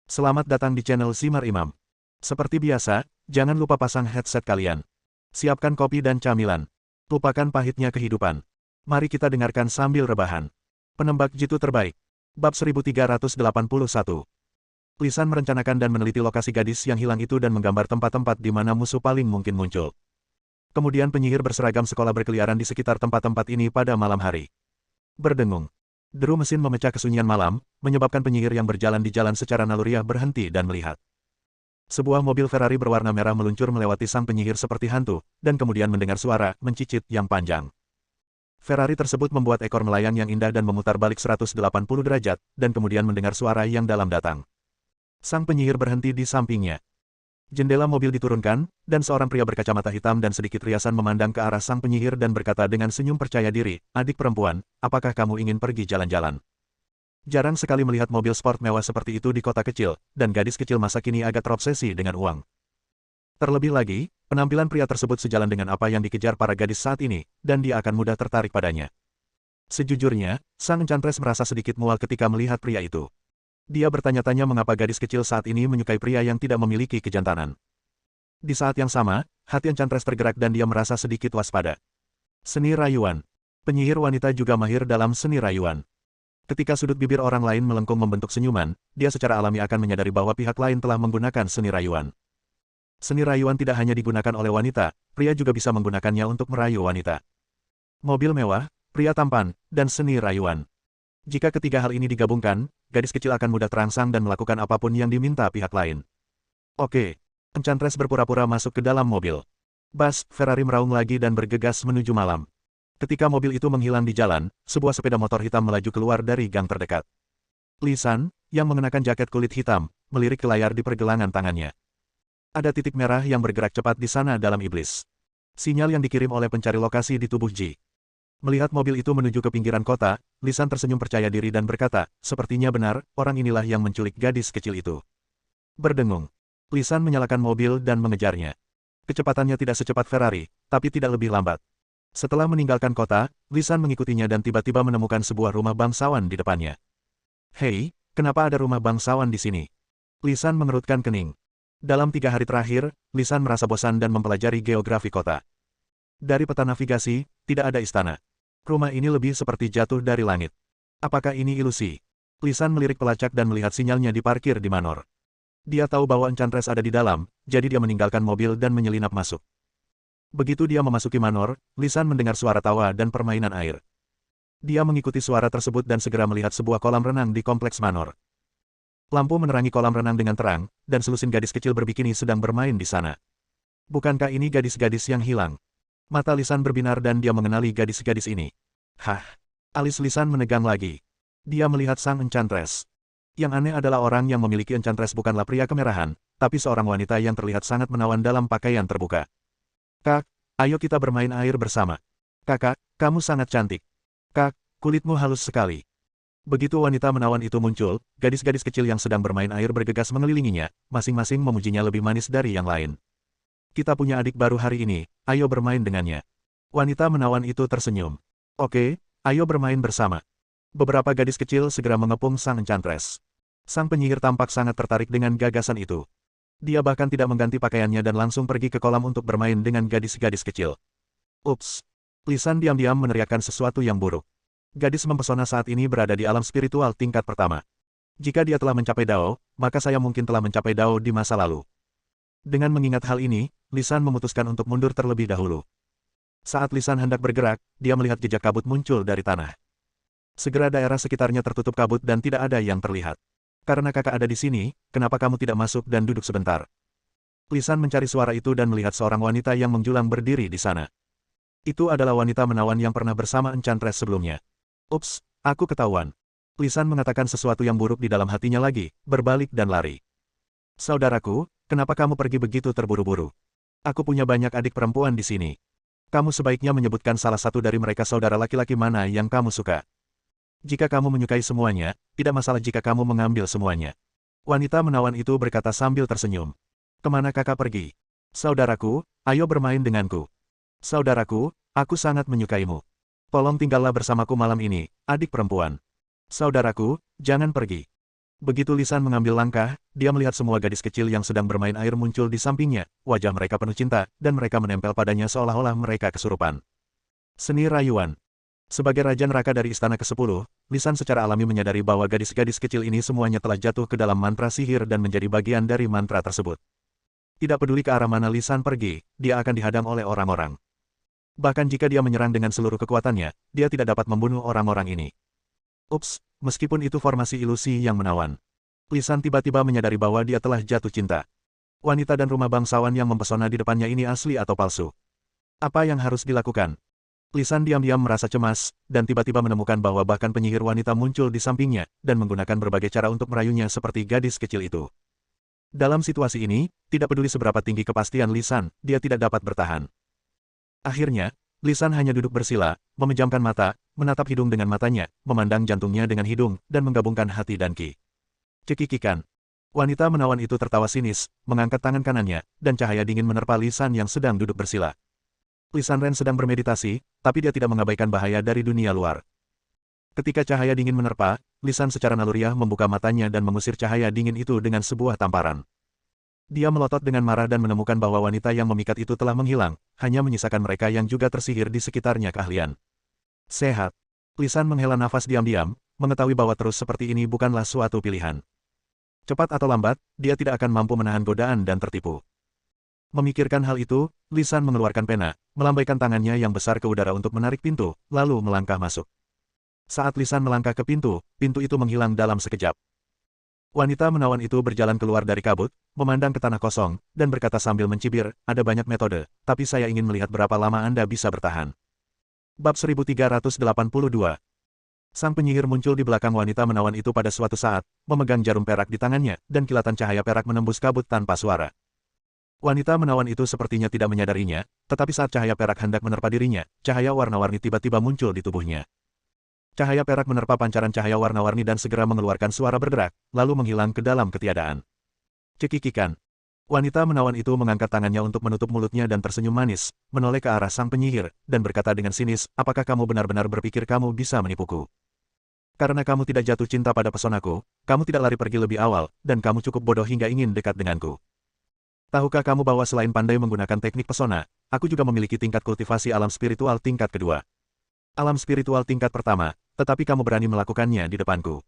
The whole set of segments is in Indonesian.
Selamat datang di channel Simar Imam. Seperti biasa, jangan lupa pasang headset kalian. Siapkan kopi dan camilan. Lupakan pahitnya kehidupan. Mari kita dengarkan sambil rebahan. Penembak jitu terbaik. Bab 1381. Lisan merencanakan dan meneliti lokasi gadis yang hilang itu dan menggambar tempat-tempat di mana musuh paling mungkin muncul. Kemudian penyihir berseragam sekolah berkeliaran di sekitar tempat-tempat ini pada malam hari. Berdengung. Deru mesin memecah kesunyian malam, menyebabkan penyihir yang berjalan di jalan secara naluriah berhenti dan melihat. Sebuah mobil Ferrari berwarna merah meluncur melewati sang penyihir seperti hantu, dan kemudian mendengar suara mencicit yang panjang. Ferrari tersebut membuat ekor melayang yang indah dan memutar balik 180 derajat, dan kemudian mendengar suara yang dalam datang. Sang penyihir berhenti di sampingnya. Jendela mobil diturunkan, dan seorang pria berkacamata hitam dan sedikit riasan memandang ke arah sang penyihir dan berkata dengan senyum percaya diri, "Adik perempuan, apakah kamu ingin pergi jalan-jalan?" Jarang sekali melihat mobil sport mewah seperti itu di kota kecil, dan gadis kecil masa kini agak terobsesi dengan uang. Terlebih lagi, penampilan pria tersebut sejalan dengan apa yang dikejar para gadis saat ini, dan dia akan mudah tertarik padanya. Sejujurnya, sang enchantress merasa sedikit mual ketika melihat pria itu. Dia bertanya-tanya mengapa gadis kecil saat ini menyukai pria yang tidak memiliki kejantanan. Di saat yang sama, hati enchantress tergerak dan dia merasa sedikit waspada. Seni rayuan. Penyihir wanita juga mahir dalam seni rayuan. Ketika sudut bibir orang lain melengkung membentuk senyuman, dia secara alami akan menyadari bahwa pihak lain telah menggunakan seni rayuan. Seni rayuan tidak hanya digunakan oleh wanita, pria juga bisa menggunakannya untuk merayu wanita. Mobil mewah, pria tampan, dan seni rayuan. Jika ketiga hal ini digabungkan, gadis kecil akan mudah terangsang dan melakukan apapun yang diminta pihak lain. Oke. Enchantress berpura-pura masuk ke dalam mobil. Bas, Ferrari meraung lagi dan bergegas menuju malam. Ketika mobil itu menghilang di jalan, sebuah sepeda motor hitam melaju keluar dari gang terdekat. Lisan, yang mengenakan jaket kulit hitam, melirik ke layar di pergelangan tangannya. Ada titik merah yang bergerak cepat di sana dalam iblis. Sinyal yang dikirim oleh pencari lokasi di tubuh Ji. Melihat mobil itu menuju ke pinggiran kota, Lisan tersenyum percaya diri dan berkata, "Sepertinya benar, orang inilah yang menculik gadis kecil itu." Berdengung. Lisan menyalakan mobil dan mengejarnya. Kecepatannya tidak secepat Ferrari, tapi tidak lebih lambat. Setelah meninggalkan kota, Lisan mengikutinya dan tiba-tiba menemukan sebuah rumah bangsawan di depannya. "Hei, kenapa ada rumah bangsawan di sini?" Lisan mengerutkan kening. Dalam 3 hari terakhir, Lisan merasa bosan dan mempelajari geografi kota. Dari peta navigasi, tidak ada istana. Rumah ini lebih seperti jatuh dari langit. Apakah ini ilusi? Lisan melirik pelacak dan melihat sinyalnya diparkir di Manor. Dia tahu bahwa Enchantress ada di dalam, jadi dia meninggalkan mobil dan menyelinap masuk. Begitu dia memasuki Manor, Lisan mendengar suara tawa dan permainan air. Dia mengikuti suara tersebut dan segera melihat sebuah kolam renang di kompleks Manor. Lampu menerangi kolam renang dengan terang, dan selusin gadis kecil berbikini sedang bermain di sana. Bukankah ini gadis-gadis yang hilang? Mata Lisan berbinar dan dia mengenali gadis-gadis ini. Hah! Alis Lisan menegang lagi. Dia melihat sang Enchantress. Yang aneh adalah orang yang memiliki Enchantress bukanlah pria kemerahan, tapi seorang wanita yang terlihat sangat menawan dalam pakaian terbuka. "Kak, ayo kita bermain air bersama. Kakak, kamu sangat cantik. Kak, kulitmu halus sekali." Begitu wanita menawan itu muncul, gadis-gadis kecil yang sedang bermain air bergegas mengelilinginya, masing-masing memujinya lebih manis dari yang lain. "Kita punya adik baru hari ini, ayo bermain dengannya." Wanita menawan itu tersenyum. "Oke, ayo bermain bersama." Beberapa gadis kecil segera mengepung sang Enchantress. Sang penyihir tampak sangat tertarik dengan gagasan itu. Dia bahkan tidak mengganti pakaiannya dan langsung pergi ke kolam untuk bermain dengan gadis-gadis kecil. Ups! Lisan diam-diam meneriakkan sesuatu yang buruk. Gadis mempesona saat ini berada di alam spiritual tingkat pertama. Jika dia telah mencapai Dao, maka saya mungkin telah mencapai Dao di masa lalu. Dengan mengingat hal ini, Lisan memutuskan untuk mundur terlebih dahulu. Saat Lisan hendak bergerak, dia melihat jejak kabut muncul dari tanah. Segera daerah sekitarnya tertutup kabut dan tidak ada yang terlihat. "Karena kakak ada di sini, kenapa kamu tidak masuk dan duduk sebentar?" Lisan mencari suara itu dan melihat seorang wanita yang menjulang berdiri di sana. Itu adalah wanita menawan yang pernah bersama Enchantress sebelumnya. "Ups, aku ketahuan." Lisan mengatakan sesuatu yang buruk di dalam hatinya lagi, berbalik dan lari. "Saudaraku, kenapa kamu pergi begitu terburu-buru? Aku punya banyak adik perempuan di sini. Kamu sebaiknya menyebutkan salah satu dari mereka saudara laki-laki mana yang kamu suka. Jika kamu menyukai semuanya, tidak masalah jika kamu mengambil semuanya." Wanita menawan itu berkata sambil tersenyum. "Kemana kakak pergi? Saudaraku, ayo bermain denganku. Saudaraku, aku sangat menyukaimu. Tolong tinggallah bersamaku malam ini, adik perempuan. Saudaraku, jangan pergi." Begitu Lisan mengambil langkah, dia melihat semua gadis kecil yang sedang bermain air muncul di sampingnya, wajah mereka penuh cinta, dan mereka menempel padanya seolah-olah mereka kesurupan. Seni rayuan. Sebagai Raja Neraka dari Istana ke-10, Lisan secara alami menyadari bahwa gadis-gadis kecil ini semuanya telah jatuh ke dalam mantra sihir dan menjadi bagian dari mantra tersebut. Tidak peduli ke arah mana Lisan pergi, dia akan dihadang oleh orang-orang. Bahkan jika dia menyerang dengan seluruh kekuatannya, dia tidak dapat membunuh orang-orang ini. Ups, meskipun itu formasi ilusi yang menawan. Lisan tiba-tiba menyadari bahwa dia telah jatuh cinta. Wanita dan rumah bangsawan yang mempesona di depannya ini asli atau palsu? Apa yang harus dilakukan? Lisan diam-diam merasa cemas, dan tiba-tiba menemukan bahwa bahkan penyihir wanita muncul di sampingnya, dan menggunakan berbagai cara untuk merayunya seperti gadis kecil itu. Dalam situasi ini, tidak peduli seberapa tinggi kepastian Lisan, dia tidak dapat bertahan. Akhirnya, Lisan hanya duduk bersila, memejamkan mata, menatap hidung dengan matanya, memandang jantungnya dengan hidung, dan menggabungkan hati dan ki. Cekikikan. Wanita menawan itu tertawa sinis, mengangkat tangan kanannya, dan cahaya dingin menerpa Lisan yang sedang duduk bersila. Lisan Ren sedang bermeditasi, tapi dia tidak mengabaikan bahaya dari dunia luar. Ketika cahaya dingin menerpa, Lisan secara naluriah membuka matanya dan mengusir cahaya dingin itu dengan sebuah tamparan. Dia melotot dengan marah dan menemukan bahwa wanita yang memikat itu telah menghilang, hanya menyisakan mereka yang juga tersihir di sekitarnya keahlian. Sehat. Lisan menghela nafas diam-diam, mengetahui bahwa terus seperti ini bukanlah suatu pilihan. Cepat atau lambat, dia tidak akan mampu menahan godaan dan tertipu. Memikirkan hal itu, Lisan mengeluarkan pena, melambaikan tangannya yang besar ke udara untuk menarik pintu, lalu melangkah masuk. Saat Lisan melangkah ke pintu, pintu itu menghilang dalam sekejap. Wanita menawan itu berjalan keluar dari kabut, memandang ke tanah kosong, dan berkata sambil mencibir, ada banyak metode, tapi saya ingin melihat berapa lama Anda bisa bertahan. Bab 1382. Sang penyihir muncul di belakang wanita menawan itu pada suatu saat, memegang jarum perak di tangannya, dan kilatan cahaya perak menembus kabut tanpa suara. Wanita menawan itu sepertinya tidak menyadarinya, tetapi saat cahaya perak hendak menerpa dirinya, cahaya warna-warni tiba-tiba muncul di tubuhnya. Cahaya perak menerpa pancaran cahaya warna-warni dan segera mengeluarkan suara bergerak, lalu menghilang ke dalam ketiadaan. Cekikikan. Wanita menawan itu mengangkat tangannya untuk menutup mulutnya dan tersenyum manis, menoleh ke arah sang penyihir, dan berkata dengan sinis, apakah kamu benar-benar berpikir kamu bisa menipuku? Karena kamu tidak jatuh cinta pada pesonaku, kamu tidak lari pergi lebih awal, dan kamu cukup bodoh hingga ingin dekat denganku. Tahukah kamu bahwa selain pandai menggunakan teknik pesona, aku juga memiliki tingkat kultivasi alam spiritual tingkat kedua. Alam spiritual tingkat pertama, tetapi kamu berani melakukannya di depanku.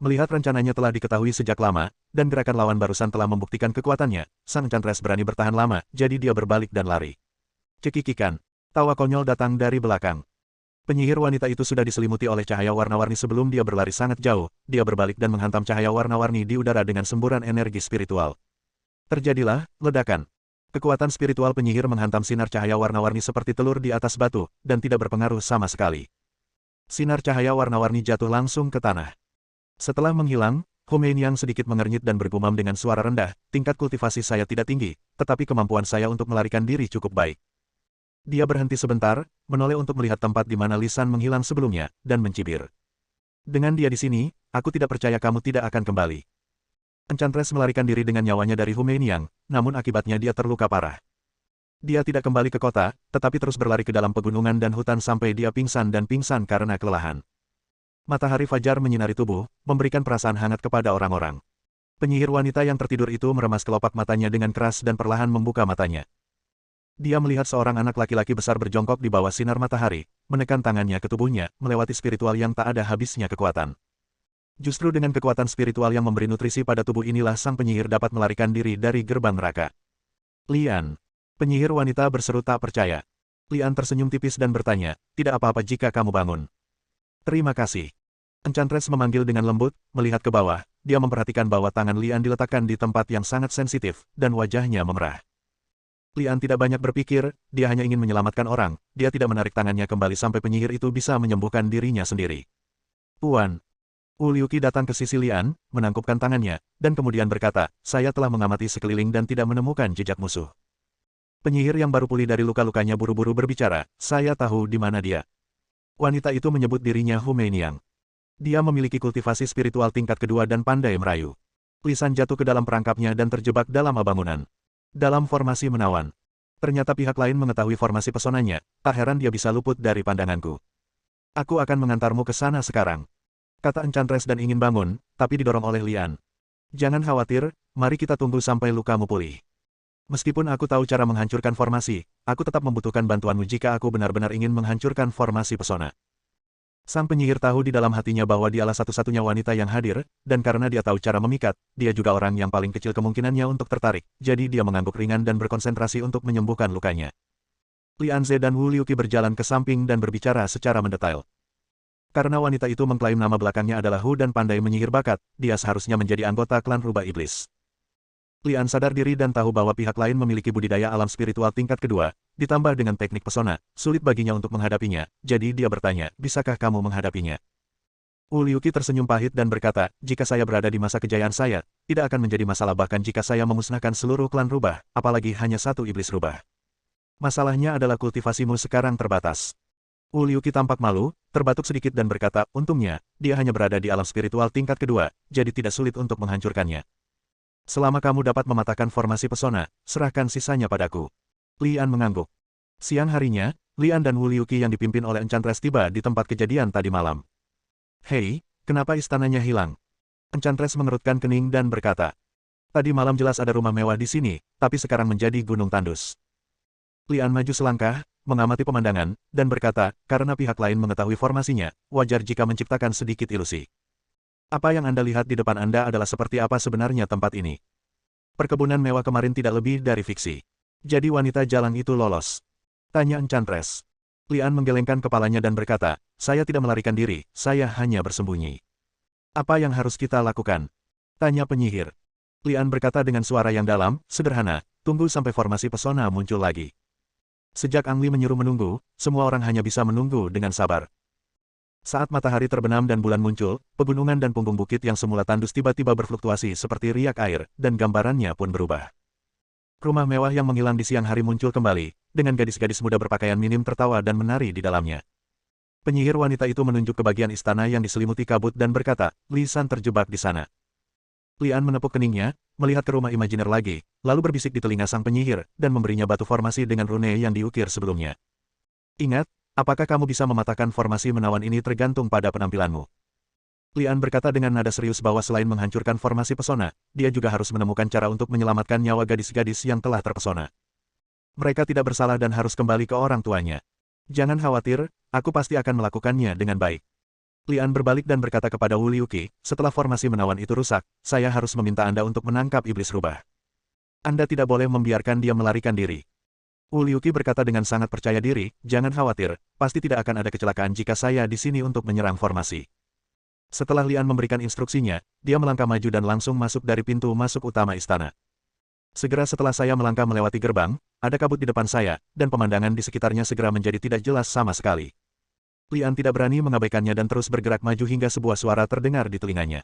Melihat rencananya telah diketahui sejak lama, dan gerakan lawan barusan telah membuktikan kekuatannya, sang enchantress berani bertahan lama, jadi dia berbalik dan lari. Cekikikan. Tawa konyol datang dari belakang. Penyihir wanita itu sudah diselimuti oleh cahaya warna-warni sebelum dia berlari sangat jauh, dia berbalik dan menghantam cahaya warna-warni di udara dengan semburan energi spiritual. Terjadilah ledakan. Kekuatan spiritual penyihir menghantam sinar cahaya warna-warni seperti telur di atas batu, dan tidak berpengaruh sama sekali. Sinar cahaya warna-warni jatuh langsung ke tanah. Setelah menghilang, Humein yang sedikit mengernyit dan bergumam dengan suara rendah, tingkat kultivasi saya tidak tinggi, tetapi kemampuan saya untuk melarikan diri cukup baik. Dia berhenti sebentar, menoleh untuk melihat tempat di mana Lisan menghilang sebelumnya, dan mencibir. Dengan dia di sini, aku tidak percaya kamu tidak akan kembali. Enchantress melarikan diri dengan nyawanya dari Humein Yang, namun akibatnya dia terluka parah. Dia tidak kembali ke kota, tetapi terus berlari ke dalam pegunungan dan hutan sampai dia pingsan dan pingsan karena kelelahan. Matahari fajar menyinari tubuh, memberikan perasaan hangat kepada orang-orang. Penyihir wanita yang tertidur itu meremas kelopak matanya dengan keras dan perlahan membuka matanya. Dia melihat seorang anak laki-laki besar berjongkok di bawah sinar matahari, menekan tangannya ke tubuhnya, melewati spiritual yang tak ada habisnya kekuatan. Justru dengan kekuatan spiritual yang memberi nutrisi pada tubuh inilah sang penyihir dapat melarikan diri dari gerbang neraka. Lian. Penyihir wanita berseru tak percaya. Lian tersenyum tipis dan bertanya, tidak apa-apa jika kamu bangun. Terima kasih. Enchantress memanggil dengan lembut, melihat ke bawah, dia memperhatikan bahwa tangan Lian diletakkan di tempat yang sangat sensitif, dan wajahnya memerah. Lian tidak banyak berpikir, dia hanya ingin menyelamatkan orang, dia tidak menarik tangannya kembali sampai penyihir itu bisa menyembuhkan dirinya sendiri. Puan. Uliuki datang ke sisi Lian, menangkupkan tangannya, dan kemudian berkata, saya telah mengamati sekeliling dan tidak menemukan jejak musuh. Penyihir yang baru pulih dari luka-lukanya buru-buru berbicara, saya tahu di mana dia. Wanita itu menyebut dirinya Humein Yang. Dia memiliki kultivasi spiritual tingkat kedua dan pandai merayu. Lisan jatuh ke dalam perangkapnya dan terjebak dalam bangunan. Dalam formasi menawan. Ternyata pihak lain mengetahui formasi pesonanya, tak heran dia bisa luput dari pandanganku. Aku akan mengantarmu ke sana sekarang. Kata Enchantress dan ingin bangun, tapi didorong oleh Lian. Jangan khawatir, mari kita tunggu sampai lukamu pulih. Meskipun aku tahu cara menghancurkan formasi, aku tetap membutuhkan bantuanmu jika aku benar-benar ingin menghancurkan formasi pesona. Sang penyihir tahu di dalam hatinya bahwa dialah satu-satunya wanita yang hadir, dan karena dia tahu cara memikat, dia juga orang yang paling kecil kemungkinannya untuk tertarik, jadi dia mengangguk ringan dan berkonsentrasi untuk menyembuhkan lukanya. Li Anze dan Wu Liuqi berjalan ke samping dan berbicara secara mendetail. Karena wanita itu mengklaim nama belakangnya adalah Hu dan pandai menyihir bakat, dia seharusnya menjadi anggota klan rubah iblis. Li An sadar diri dan tahu bahwa pihak lain memiliki budidaya alam spiritual tingkat kedua, ditambah dengan teknik pesona, sulit baginya untuk menghadapinya, jadi dia bertanya, bisakah kamu menghadapinya? Wu Liuqi tersenyum pahit dan berkata, jika saya berada di masa kejayaan saya, tidak akan menjadi masalah bahkan jika saya memusnahkan seluruh klan rubah, apalagi hanya satu iblis rubah. Masalahnya adalah kultivasimu sekarang terbatas. Wu Liuqi tampak malu, terbatuk sedikit dan berkata, untungnya, dia hanya berada di alam spiritual tingkat kedua, jadi tidak sulit untuk menghancurkannya. Selama kamu dapat mematahkan formasi pesona, serahkan sisanya padaku. Li An mengangguk. Siang harinya, Li An dan Wu Liuqi yang dipimpin oleh Enchantress tiba di tempat kejadian tadi malam. Hei, kenapa istananya hilang? Enchantress mengerutkan kening dan berkata, tadi malam jelas ada rumah mewah di sini, tapi sekarang menjadi gunung tandus. Li An maju selangkah, mengamati pemandangan, dan berkata, karena pihak lain mengetahui formasinya, wajar jika menciptakan sedikit ilusi. Apa yang Anda lihat di depan Anda adalah seperti apa sebenarnya tempat ini. Perkebunan mewah kemarin tidak lebih dari fiksi. Jadi wanita jalan itu lolos? Tanya Enchantress. Li An menggelengkan kepalanya dan berkata, saya tidak melarikan diri, saya hanya bersembunyi. Apa yang harus kita lakukan? Tanya penyihir. Li An berkata dengan suara yang dalam, sederhana, tunggu sampai formasi pesona muncul lagi. Sejak Ang Li menyuruh menunggu, semua orang hanya bisa menunggu dengan sabar. Saat matahari terbenam dan bulan muncul, pegunungan dan punggung bukit yang semula tandus tiba-tiba berfluktuasi seperti riak air, dan gambarannya pun berubah. Rumah mewah yang menghilang di siang hari muncul kembali, dengan gadis-gadis muda berpakaian minim tertawa dan menari di dalamnya. Penyihir wanita itu menunjuk ke bagian istana yang diselimuti kabut dan berkata, Li San terjebak di sana. Li An menepuk keningnya, melihat ke rumah imajiner lagi, lalu berbisik di telinga sang penyihir, dan memberinya batu formasi dengan rune yang diukir sebelumnya. Ingat, apakah kamu bisa mematahkan formasi menawan ini tergantung pada penampilanmu. Li An berkata dengan nada serius bahwa selain menghancurkan formasi pesona, dia juga harus menemukan cara untuk menyelamatkan nyawa gadis-gadis yang telah terpesona. Mereka tidak bersalah dan harus kembali ke orang tuanya. Jangan khawatir, aku pasti akan melakukannya dengan baik. Li An berbalik dan berkata kepada Wu Liuqi, setelah formasi menawan itu rusak, saya harus meminta Anda untuk menangkap iblis rubah. Anda tidak boleh membiarkan dia melarikan diri. Wu Liuqi berkata dengan sangat percaya diri, jangan khawatir, pasti tidak akan ada kecelakaan jika saya di sini untuk menyerang formasi. Setelah Li An memberikan instruksinya, dia melangkah maju dan langsung masuk dari pintu masuk utama istana. Segera setelah saya melangkah melewati gerbang, ada kabut di depan saya, dan pemandangan di sekitarnya segera menjadi tidak jelas sama sekali. Li An tidak berani mengabaikannya dan terus bergerak maju hingga sebuah suara terdengar di telinganya.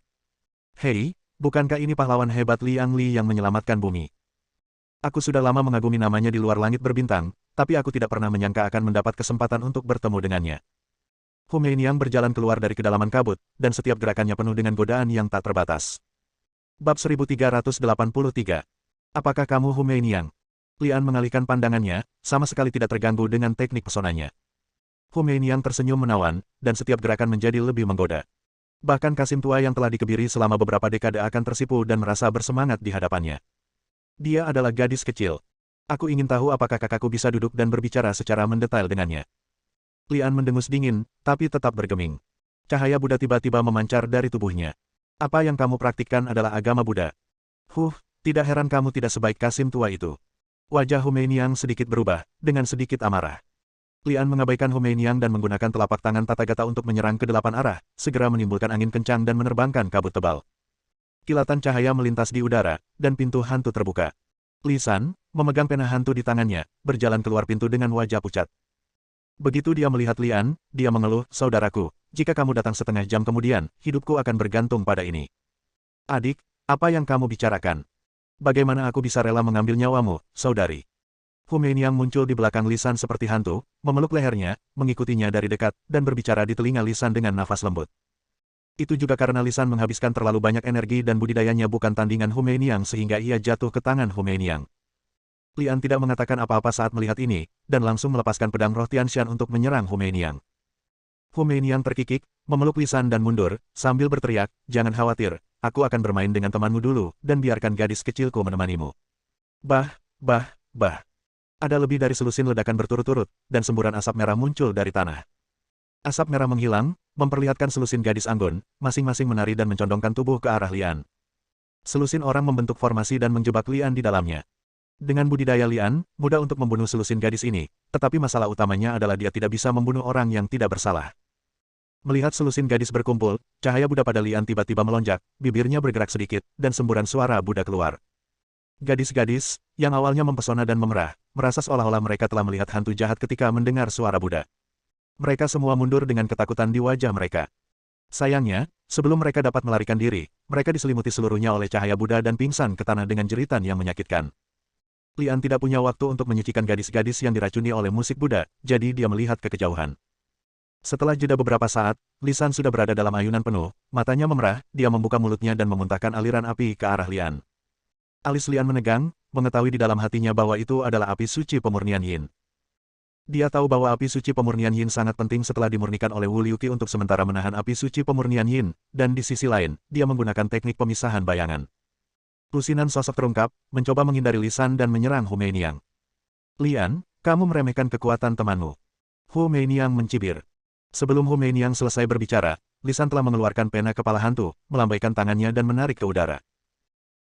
Hei, bukankah ini pahlawan hebat Liang Li yang menyelamatkan bumi? Aku sudah lama mengagumi namanya di luar langit berbintang, tapi aku tidak pernah menyangka akan mendapat kesempatan untuk bertemu dengannya. Hu Meiniang berjalan keluar dari kedalaman kabut, dan setiap gerakannya penuh dengan godaan yang tak terbatas. Bab 1383. Apakah kamu Hu Meiniang? Li An mengalihkan pandangannya, sama sekali tidak terganggu dengan teknik pesonanya. Hu Meiniang tersenyum menawan, dan setiap gerakan menjadi lebih menggoda. Bahkan Kasim tua yang telah dikebiri selama beberapa dekade akan tersipu dan merasa bersemangat di hadapannya. Dia adalah gadis kecil. Aku ingin tahu apakah kakakku bisa duduk dan berbicara secara mendetail dengannya. Li An mendengus dingin, tapi tetap bergeming. Cahaya Buddha tiba-tiba memancar dari tubuhnya. Apa yang kamu praktikkan adalah agama Buddha. Tidak heran kamu tidak sebaik Kasim tua itu. Wajah Hu Meiniang sedikit berubah, dengan sedikit amarah. Li An mengabaikan Hu Meiniang dan menggunakan telapak tangan Tathagata untuk menyerang ke 8 arah, segera menimbulkan angin kencang dan menerbangkan kabut tebal. Kilatan cahaya melintas di udara, dan pintu hantu terbuka. Li San, memegang pena hantu di tangannya, berjalan keluar pintu dengan wajah pucat. Begitu dia melihat Li An, dia mengeluh, saudaraku, jika kamu datang setengah jam kemudian, hidupku akan bergantung pada ini. Adik, apa yang kamu bicarakan? Bagaimana aku bisa rela mengambil nyawamu, saudari? Hu Meiniang muncul di belakang Li San seperti hantu, memeluk lehernya, mengikutinya dari dekat, dan berbicara di telinga Li San dengan nafas lembut. Itu juga karena Li San menghabiskan terlalu banyak energi dan budidayanya bukan tandingan Hu Meiniang sehingga ia jatuh ke tangan Hu Meiniang. Li An tidak mengatakan apa-apa saat melihat ini, dan langsung melepaskan pedang roh Tianshan untuk menyerang Hu Meiniang. Hu Meiniang terkikik, memeluk Li San dan mundur, sambil berteriak, jangan khawatir, aku akan bermain dengan temanmu dulu, dan biarkan gadis kecilku menemanimu. Bah, bah, bah. Ada lebih dari selusin ledakan berturut-turut, dan semburan asap merah muncul dari tanah. Asap merah menghilang, memperlihatkan selusin gadis anggun, masing-masing menari dan mencondongkan tubuh ke arah Lian. Selusin orang membentuk formasi dan menjebak Lian di dalamnya. Dengan budidaya Lian, mudah untuk membunuh selusin gadis ini, tetapi masalah utamanya adalah dia tidak bisa membunuh orang yang tidak bersalah. Melihat selusin gadis berkumpul, cahaya Buddha pada Lian tiba-tiba melonjak, bibirnya bergerak sedikit, dan semburan suara Buddha keluar. Gadis-gadis, yang awalnya mempesona dan memerah, merasa seolah-olah mereka telah melihat hantu jahat ketika mendengar suara Buddha. Mereka semua mundur dengan ketakutan di wajah mereka. Sayangnya, sebelum mereka dapat melarikan diri, mereka diselimuti seluruhnya oleh cahaya Buddha dan pingsan ke tanah dengan jeritan yang menyakitkan. Lian tidak punya waktu untuk menyucikan gadis-gadis yang diracuni oleh musik Buddha, jadi dia melihat ke kejauhan. Setelah jeda beberapa saat, Lisan sudah berada dalam ayunan penuh, matanya memerah, dia membuka mulutnya dan memuntahkan aliran api ke arah Lian. Alis Lian menegang, mengetahui di dalam hatinya bahwa itu adalah api suci pemurnian Yin. Dia tahu bahwa api suci pemurnian Yin sangat penting setelah dimurnikan oleh Wu Liuqi untuk sementara menahan api suci pemurnian Yin, dan di sisi lain, dia menggunakan teknik pemisahan bayangan. Lusinan sosok terungkap, mencoba menghindari Lisan dan menyerang Hu Meiniang. Lian, kamu meremehkan kekuatan temanmu. Hu Meiniang mencibir. Sebelum Hu Meiniang selesai berbicara, Lisan telah mengeluarkan pena kepala hantu, melambaikan tangannya dan menarik ke udara.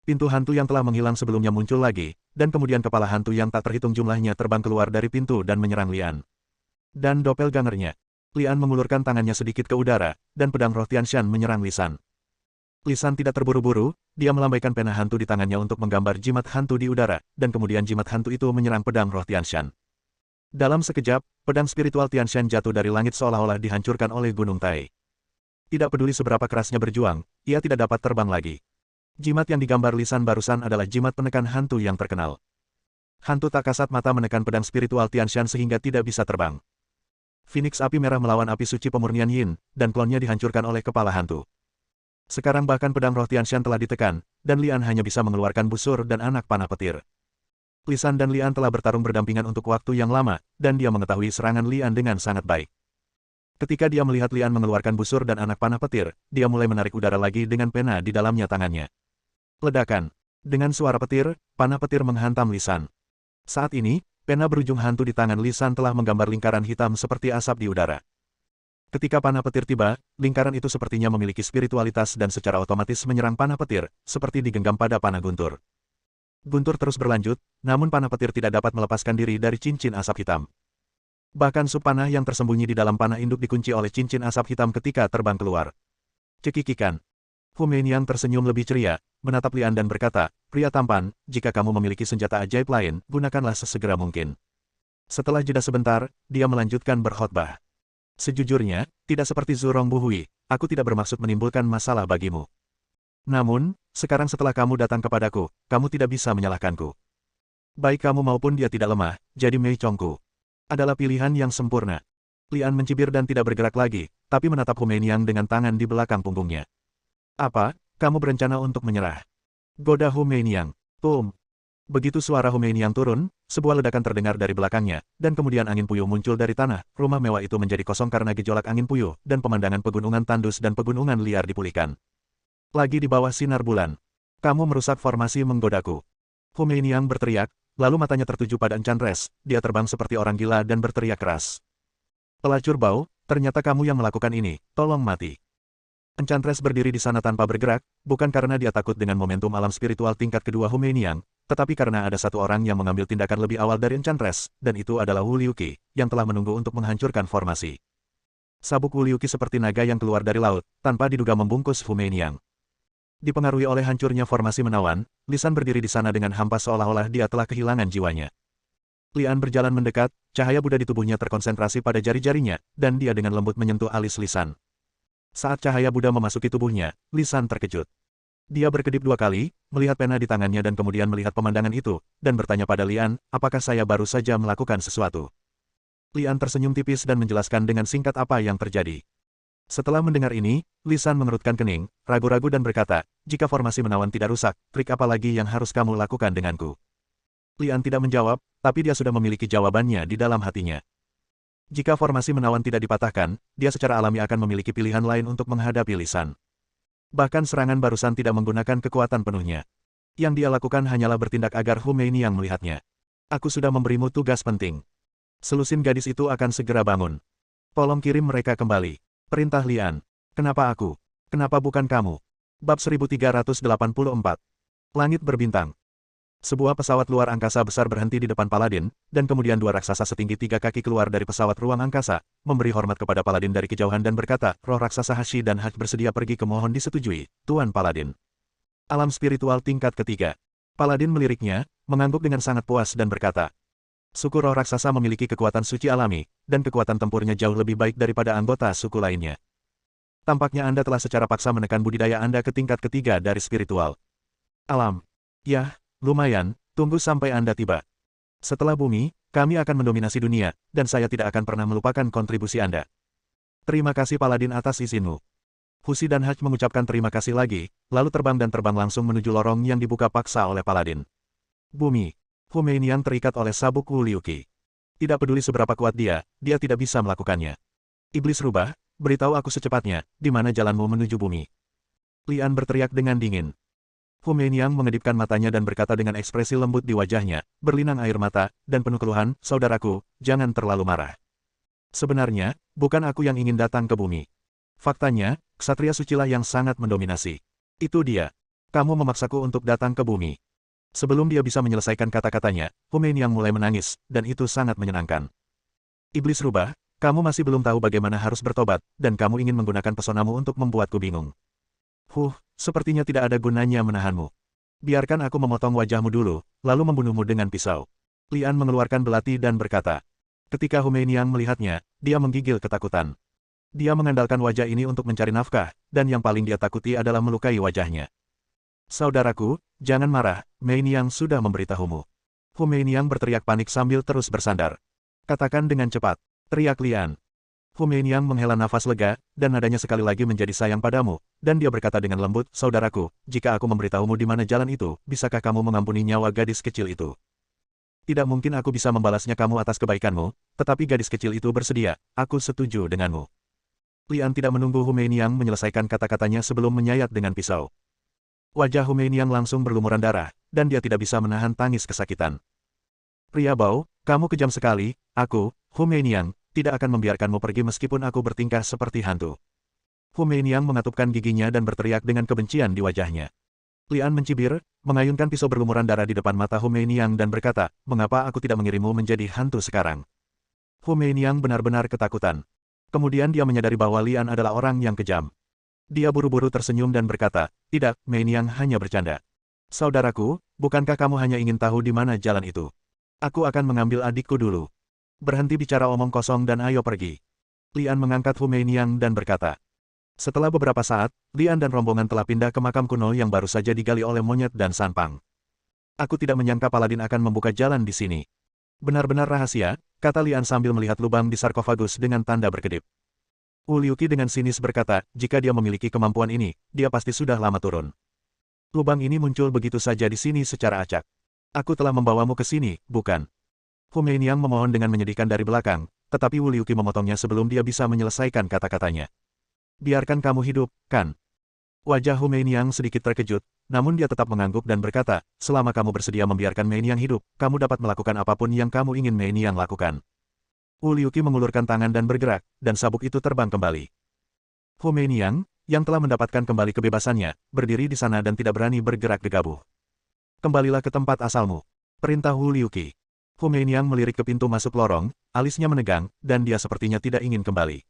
Pintu hantu yang telah menghilang sebelumnya muncul lagi, dan kemudian kepala hantu yang tak terhitung jumlahnya terbang keluar dari pintu dan menyerang Lian. Dan doppelgangernya. Lian mengulurkan tangannya sedikit ke udara, dan pedang roh Tianshan menyerang Lisan. Lisan tidak terburu-buru, dia melambaikan pena hantu di tangannya untuk menggambar jimat hantu di udara, dan kemudian jimat hantu itu menyerang pedang roh Tianshan. Dalam sekejap, pedang spiritual Tianshan jatuh dari langit seolah-olah dihancurkan oleh Gunung Tai. Tidak peduli seberapa kerasnya berjuang, ia tidak dapat terbang lagi. Jimat yang digambar Lisan barusan adalah jimat penekan hantu yang terkenal. Hantu tak kasat mata menekan pedang spiritual Tianshan sehingga tidak bisa terbang. Phoenix api merah melawan api suci pemurnian Yin, dan klonnya dihancurkan oleh kepala hantu. Sekarang bahkan pedang roh Tianshan telah ditekan, dan Lian hanya bisa mengeluarkan busur dan anak panah petir. Lisan dan Lian telah bertarung berdampingan untuk waktu yang lama, dan dia mengetahui serangan Lian dengan sangat baik. Ketika dia melihat Lian mengeluarkan busur dan anak panah petir, dia mulai menarik udara lagi dengan pena di dalamnya tangannya. Ledakan. Dengan suara petir, panah petir menghantam Lisan. Saat ini, pena berujung hantu di tangan Lisan telah menggambar lingkaran hitam seperti asap di udara. Ketika panah petir tiba, lingkaran itu sepertinya memiliki spiritualitas dan secara otomatis menyerang panah petir, seperti digenggam pada panah guntur. Guntur terus berlanjut, namun panah petir tidak dapat melepaskan diri dari cincin asap hitam. Bahkan sub panah yang tersembunyi di dalam panah induk dikunci oleh cincin asap hitam ketika terbang keluar. Cekikikan. Hu Meiniang tersenyum lebih ceria, menatap Lian dan berkata, "Pria tampan, jika kamu memiliki senjata ajaib lain, gunakanlah sesegera mungkin." Setelah jeda sebentar, dia melanjutkan berkhotbah. Sejujurnya, tidak seperti Zurong Buhui, aku tidak bermaksud menimbulkan masalah bagimu. Namun, sekarang setelah kamu datang kepadaku, kamu tidak bisa menyalahkanku. Baik kamu maupun dia tidak lemah, jadi Mei Chongku adalah pilihan yang sempurna. Lian mencibir dan tidak bergerak lagi, tapi menatap Hu Meiniang dengan tangan di belakang punggungnya. Apa, kamu berencana untuk menyerah? Goda Hu Meiniang. Begitu suara Hu Meiniang turun, sebuah ledakan terdengar dari belakangnya, dan kemudian angin puyuh muncul dari tanah. Rumah mewah itu menjadi kosong karena gejolak angin puyuh, dan pemandangan pegunungan tandus dan pegunungan liar dipulihkan. Lagi di bawah sinar bulan. Kamu merusak formasi menggodaku. Hu Meiniang berteriak, lalu matanya tertuju pada Enchantress. Dia terbang seperti orang gila dan berteriak keras. Pelacur bau, ternyata kamu yang melakukan ini, tolong mati. Enchantress berdiri di sana tanpa bergerak, bukan karena dia takut dengan momentum alam spiritual tingkat kedua Hu Meiniang, tetapi karena ada satu orang yang mengambil tindakan lebih awal dari Enchantress, dan itu adalah Wu Liuqi, yang telah menunggu untuk menghancurkan formasi. Sabuk Wu Liuqi seperti naga yang keluar dari laut, tanpa diduga membungkus Hu Meiniang. Dipengaruhi oleh hancurnya formasi menawan, Lisan berdiri di sana dengan hampa seolah-olah dia telah kehilangan jiwanya. Lian berjalan mendekat, cahaya Buddha di tubuhnya terkonsentrasi pada jari-jarinya, dan dia dengan lembut menyentuh alis Lisan. Saat cahaya Buddha memasuki tubuhnya, Lisan terkejut. Dia berkedip 2 kali, melihat pena di tangannya dan kemudian melihat pemandangan itu, dan bertanya pada Lian, apakah saya baru saja melakukan sesuatu? Lian tersenyum tipis dan menjelaskan dengan singkat apa yang terjadi. Setelah mendengar ini, Lisan mengerutkan kening, ragu-ragu dan berkata, jika formasi menawan tidak rusak, trik apa lagi yang harus kamu lakukan denganku? Lian tidak menjawab, tapi dia sudah memiliki jawabannya di dalam hatinya. Jika formasi menawan tidak dipatahkan, dia secara alami akan memiliki pilihan lain untuk menghadapi Lisan. Bahkan serangan barusan tidak menggunakan kekuatan penuhnya. Yang dia lakukan hanyalah bertindak agar Hu Meiniang melihatnya. Aku sudah memberimu tugas penting. Selusin gadis itu akan segera bangun. Tolong kirim mereka kembali. Perintah Lian. Kenapa aku? Kenapa bukan kamu? Bab 1384. Langit berbintang. Sebuah pesawat luar angkasa besar berhenti di depan Paladin, dan kemudian dua raksasa setinggi 3 kaki keluar dari pesawat ruang angkasa, memberi hormat kepada Paladin dari kejauhan dan berkata, roh raksasa Hashi dan Hach bersedia pergi ke mohon disetujui, Tuan Paladin. Alam spiritual tingkat ketiga. Paladin meliriknya, mengangguk dengan sangat puas dan berkata, suku roh raksasa memiliki kekuatan suci alami, dan kekuatan tempurnya jauh lebih baik daripada anggota suku lainnya. Tampaknya Anda telah secara paksa menekan budidaya Anda ke tingkat ketiga dari spiritual alam. Yah, lumayan, tunggu sampai Anda tiba. Setelah bumi, kami akan mendominasi dunia, dan saya tidak akan pernah melupakan kontribusi Anda. Terima kasih Paladin atas izinmu. Husi dan Hach mengucapkan terima kasih lagi, lalu terbang langsung menuju lorong yang dibuka paksa oleh Paladin. Bumi. Hu Meiniang terikat oleh sabuk Wu Liuqi. Tidak peduli seberapa kuat dia tidak bisa melakukannya. Iblis rubah, beritahu aku secepatnya, di mana jalanmu menuju bumi. Lian berteriak dengan dingin. Hu Meiniang mengedipkan matanya dan berkata dengan ekspresi lembut di wajahnya, berlinang air mata, dan penuh keluhan, saudaraku, jangan terlalu marah. Sebenarnya, bukan aku yang ingin datang ke bumi. Faktanya, ksatria sucilah yang sangat mendominasi. Itu dia. Kamu memaksaku untuk datang ke bumi. Sebelum dia bisa menyelesaikan kata-katanya, Hu Meiniang mulai menangis, dan itu sangat menyenangkan. Iblis rubah, kamu masih belum tahu bagaimana harus bertobat, dan kamu ingin menggunakan pesonamu untuk membuatku bingung. Sepertinya tidak ada gunanya menahanmu. Biarkan aku memotong wajahmu dulu, lalu membunuhmu dengan pisau. Lian mengeluarkan belati dan berkata. Ketika Hu Meiniang melihatnya, dia menggigil ketakutan. Dia mengandalkan wajah ini untuk mencari nafkah, dan yang paling dia takuti adalah melukai wajahnya. Saudaraku, jangan marah, Meiniang sudah memberitahumu. Hu Meiniang berteriak panik sambil terus bersandar. Katakan dengan cepat, teriak Lian. Hu Meiniang menghela nafas lega, dan nadanya sekali lagi menjadi sayang padamu, dan dia berkata dengan lembut, saudaraku, jika aku memberitahumu di mana jalan itu, bisakah kamu mengampuni nyawa gadis kecil itu? Tidak mungkin aku bisa membalasnya kamu atas kebaikanmu, tetapi gadis kecil itu bersedia, aku setuju denganmu. Lian tidak menunggu Hu Meiniang menyelesaikan kata-katanya sebelum menyayat dengan pisau. Wajah Hu Meiniang langsung berlumuran darah, dan dia tidak bisa menahan tangis kesakitan. Pria bau, kamu kejam sekali, aku, Hu Meiniang, tidak akan membiarkanmu pergi meskipun aku bertingkah seperti hantu. Hu Meiniang mengatupkan giginya dan berteriak dengan kebencian di wajahnya. Lian mencibir, mengayunkan pisau berlumuran darah di depan mata Hu Meiniang dan berkata, mengapa aku tidak mengirimmu menjadi hantu sekarang? Hu Meiniang benar-benar ketakutan. Kemudian dia menyadari bahwa Lian adalah orang yang kejam. Dia buru-buru tersenyum dan berkata, tidak, Meiniang hanya bercanda. Saudaraku, bukankah kamu hanya ingin tahu di mana jalan itu? Aku akan mengambil adikku dulu. Berhenti bicara omong kosong dan ayo pergi. Lian mengangkat Hu Meiniang dan berkata. Setelah beberapa saat, Lian dan rombongan telah pindah ke makam kuno yang baru saja digali oleh monyet dan Sanpang. Aku tidak menyangka Paladin akan membuka jalan di sini. Benar-benar rahasia, kata Lian sambil melihat lubang di sarkofagus dengan tanda berkedip. Wu Liuqi dengan sinis berkata, jika dia memiliki kemampuan ini, dia pasti sudah lama turun. Lubang ini muncul begitu saja di sini secara acak. Aku telah membawamu ke sini, bukan? Hu Meiniang memohon dengan menyedihkan dari belakang, tetapi Wu Liuqi memotongnya sebelum dia bisa menyelesaikan kata-katanya. Biarkan kamu hidup, kan? Wajah Hu Meiniang sedikit terkejut, namun dia tetap mengangguk dan berkata, selama kamu bersedia membiarkan Meiniang hidup, kamu dapat melakukan apapun yang kamu ingin Meiniang lakukan. Wu Liuqi mengulurkan tangan dan bergerak, dan sabuk itu terbang kembali. Hu Meiniang, yang telah mendapatkan kembali kebebasannya, berdiri di sana dan tidak berani bergerak gegabah. Kembalilah ke tempat asalmu. Perintah Wu Liuqi. Hu Meiniang melirik ke pintu masuk lorong, alisnya menegang, dan dia sepertinya tidak ingin kembali.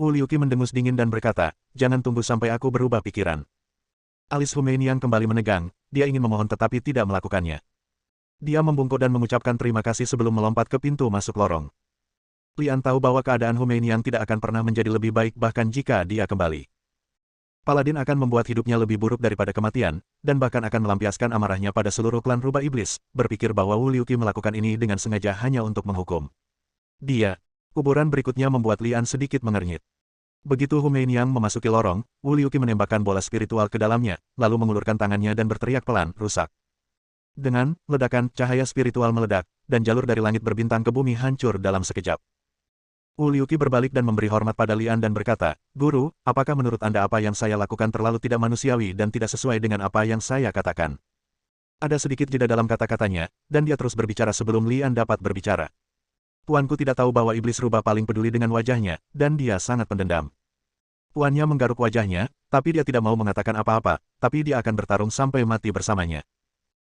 Wu Liuqi mendengus dingin dan berkata, jangan tunggu sampai aku berubah pikiran. Alis Hu Meiniang kembali menegang, dia ingin memohon tetapi tidak melakukannya. Dia membungkuk dan mengucapkan terima kasih sebelum melompat ke pintu masuk lorong. Lian tahu bahwa keadaan Hu Meiniang tidak akan pernah menjadi lebih baik bahkan jika dia kembali. Paladin akan membuat hidupnya lebih buruk daripada kematian, dan bahkan akan melampiaskan amarahnya pada seluruh klan rubah iblis, berpikir bahwa Wu Liuqi melakukan ini dengan sengaja hanya untuk menghukum dia. Kuburan berikutnya membuat Lian sedikit mengernyit. Begitu Hu Meiniang memasuki lorong, Wu Liuqi menembakkan bola spiritual ke dalamnya, lalu mengulurkan tangannya dan berteriak pelan, rusak. Dengan ledakan, cahaya spiritual meledak, dan jalur dari langit berbintang ke bumi hancur dalam sekejap. Wu Liuqi berbalik dan memberi hormat pada Lian dan berkata, "Guru, apakah menurut Anda apa yang saya lakukan terlalu tidak manusiawi dan tidak sesuai dengan apa yang saya katakan?" Ada sedikit jeda dalam kata-katanya, dan dia terus berbicara sebelum Lian dapat berbicara. Tuanku tidak tahu bahwa iblis rubah paling peduli dengan wajahnya, dan dia sangat pendendam. Tuannya menggaruk wajahnya, tapi dia tidak mau mengatakan apa-apa, tapi dia akan bertarung sampai mati bersamanya.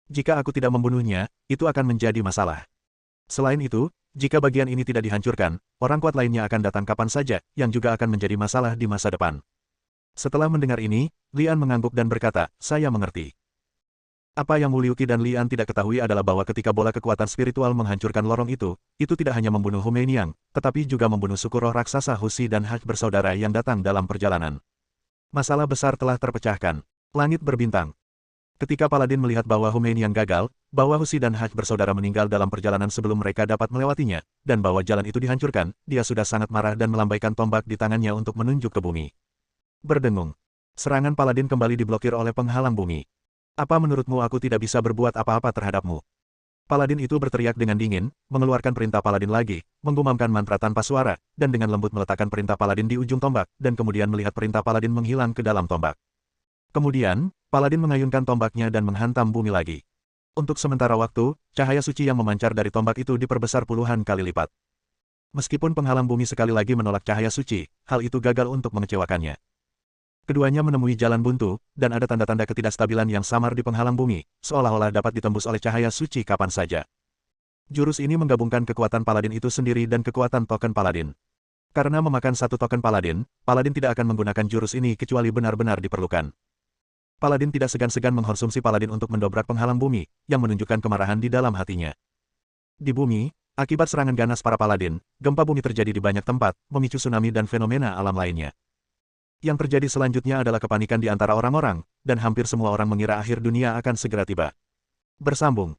Jika aku tidak membunuhnya, itu akan menjadi masalah. Selain itu, jika bagian ini tidak dihancurkan, orang kuat lainnya akan datang kapan saja, yang juga akan menjadi masalah di masa depan. Setelah mendengar ini, Lian mengangguk dan berkata, "Saya mengerti." Apa yang Wu Liuqi dan Lian tidak ketahui adalah bahwa ketika bola kekuatan spiritual menghancurkan lorong itu tidak hanya membunuh Hu Meiniang, tetapi juga membunuh suku roh raksasa Husi dan Haj bersaudara yang datang dalam perjalanan. Masalah besar telah terpecahkan. Langit berbintang. Ketika Paladin melihat bahwa Hu Meiniang gagal, bahwa Husi dan Haj bersaudara meninggal dalam perjalanan sebelum mereka dapat melewatinya, dan bahwa jalan itu dihancurkan, dia sudah sangat marah dan melambaikan tombak di tangannya untuk menunjuk ke bumi. Berdengung. Serangan Paladin kembali diblokir oleh penghalang bumi. "Apa menurutmu aku tidak bisa berbuat apa-apa terhadapmu?" Paladin itu berteriak dengan dingin, mengeluarkan perintah Paladin lagi, menggumamkan mantra tanpa suara, dan dengan lembut meletakkan perintah Paladin di ujung tombak, dan kemudian melihat perintah Paladin menghilang ke dalam tombak. Kemudian, Paladin mengayunkan tombaknya dan menghantam bumi lagi. Untuk sementara waktu, cahaya suci yang memancar dari tombak itu diperbesar puluhan kali lipat. Meskipun penghalang bumi sekali lagi menolak cahaya suci, hal itu gagal untuk mengecewakannya. Keduanya menemui jalan buntu, dan ada tanda-tanda ketidakstabilan yang samar di penghalang bumi, seolah-olah dapat ditembus oleh cahaya suci kapan saja. Jurus ini menggabungkan kekuatan Paladin itu sendiri dan kekuatan token Paladin. Karena memakan satu token Paladin, Paladin tidak akan menggunakan jurus ini kecuali benar-benar diperlukan. Paladin tidak segan-segan mengkonsumsi Paladin untuk mendobrak penghalang bumi, yang menunjukkan kemarahan di dalam hatinya. Di bumi, akibat serangan ganas para Paladin, gempa bumi terjadi di banyak tempat, memicu tsunami dan fenomena alam lainnya. Yang terjadi selanjutnya adalah kepanikan di antara orang-orang, dan hampir semua orang mengira akhir dunia akan segera tiba. Bersambung.